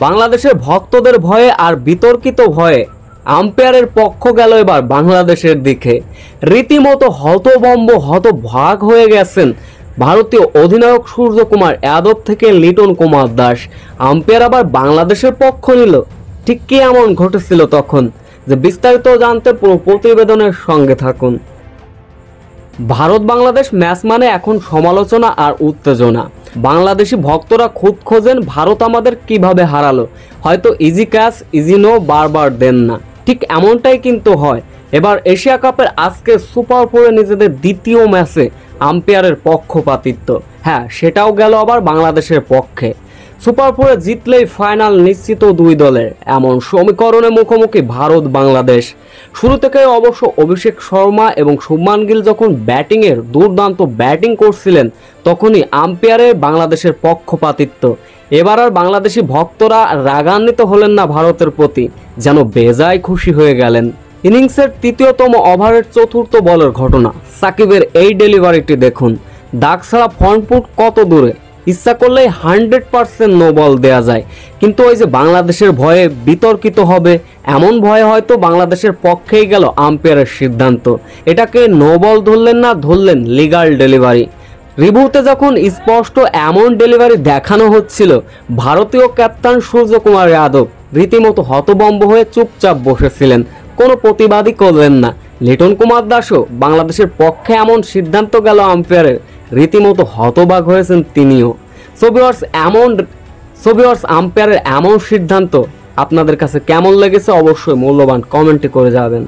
বাংলাদেশের ভক্তদের ভয়ে আর বিতর্কিত ভয়ে আম্পায়ারের পক্ষ গেল এবার বাংলাদেশের দিকে। রীতিমতো হতভম্ব হতভাগ হয়ে গেছেন ভারতীয় অধিনায়ক সূর্যকুমার যাদব থেকে লিটন কুমার দাস। আম্পায়ার আবার বাংলাদেশের পক্ষ নিল। ঠিক কি এমন ঘটেছিল তখন, যে বিস্তারিত জানতে পুরো প্রতিবেদনের সঙ্গে থাকুন। ভারত বাংলাদেশ ম্যাচ মানে এখন সমালোচনা আর উত্তেজনা। বাংলাদেশি ভক্তরা খুদ খোঁজেন ভারত আমাদের কিভাবে হারালো, হয়তো ইজি ক্যাচ ইজি নো বারবার দেন না। ঠিক এমনটাই কিন্তু হয়। এবার এশিয়া কাপের আজকে সুপার ফোরে নিজেদের দ্বিতীয় ম্যাচে আম্পায়ারের পক্ষপাতিত্ব, হ্যাঁ সেটাও গেল আবার বাংলাদেশের পক্ষে। সুপার ফোরে জিতলেই ফাইনাল নিশ্চিত দুই দলের, এমন সমীকরণে মুখোমুখি ভারত বাংলাদেশ। শুরু থেকে অবশ্য অভিষেক শর্মা এবং শুভমান গিল যখন ব্যাটিংয়ের দুর্দান্ত ব্যাটিং করছিলেন, তখনই আম্পায়ারের বাংলাদেশের পক্ষপাতিত্ব। এবার আর বাংলাদেশি ভক্তরা রাগান্বিত হলেন না ভারতের প্রতি, যেন বেজায় খুশি হয়ে গেলেন। ইনিংসের তৃতীয়তম ওভারের চতুর্থ বলের ঘটনা, সাকিবের এই ডেলিভারিটি দেখুন। দাগ ছাড়া ফ্রন্ট ফুট কত দূরে, ইচ্ছা করলেই 100% নো বল দেয়া যায়। কিন্তু ওই যে বাংলাদেশের ভয়ে বিতর্কিত হবে, এমন ভয়ে হয়তো বাংলাদেশের পক্ষেই গেল আম্পায়ারের সিদ্ধান্ত। এটাকে নো বল ধরলেন না, ধরলেন লিগাল ডেলিভারি। রিভিউতে যখন স্পষ্ট এমন ডেলিভারি দেখানো হচ্ছিল, ভারতীয় ক্যাপ্টেন সূর্যকুমার যাদব রীতিমতো হতভম্ব হয়ে চুপচাপ বসেছিলেন, কোনো প্রতিবাদই করলেন না। লিটন কুমার দাসও বাংলাদেশের পক্ষে এমন সিদ্ধান্ত গেল আম্পায়ারের, রীতিমতো হতবাক হয়েছেন তিনিও। সোভিয়ার্স আম্পায়ারের এমন সিদ্ধান্ত আপনাদের কাছে কেমন লেগেছে অবশ্যই মূল্যবান কমেন্টে করে যাবেন।